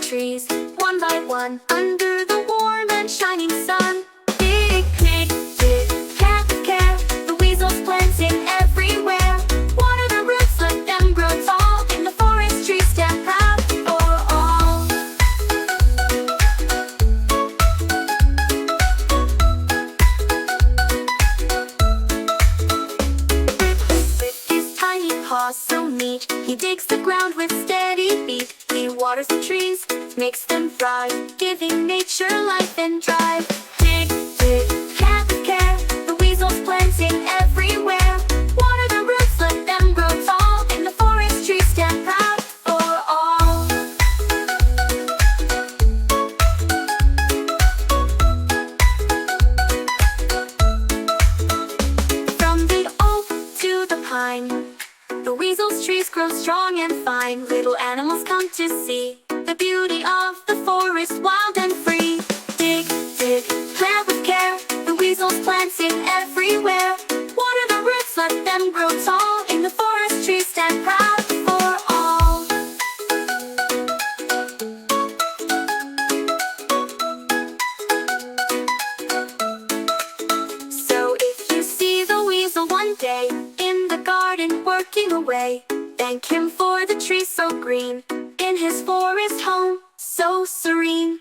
trees, one by one, under the warm and shining sun. Dig, dig, dig, care with care, the weasels planting everywhere. Water the roots, let them grow tall, in the forest trees stand proud for all. With his tiny paws so neat, he digs the ground with steady beat. He waters the trees, makes them thrive, giving nature life and drive. Dig, dig, care with care, the weasels planting everywhere. Water the roots, let them grow tall, in the forest trees stand proud for all. From the oak to the pine, the weasel's trees grow strong and fine. Little animals come to see the beauty of the forest, wild and free. Dig, dig, plant with care, the weasels planting everywhere. Water the roots, let them grow tall, in the forest trees stand proud for all. So if you see the weasel one day in the garden working away, thank him for the trees so green, in his forest home so serene.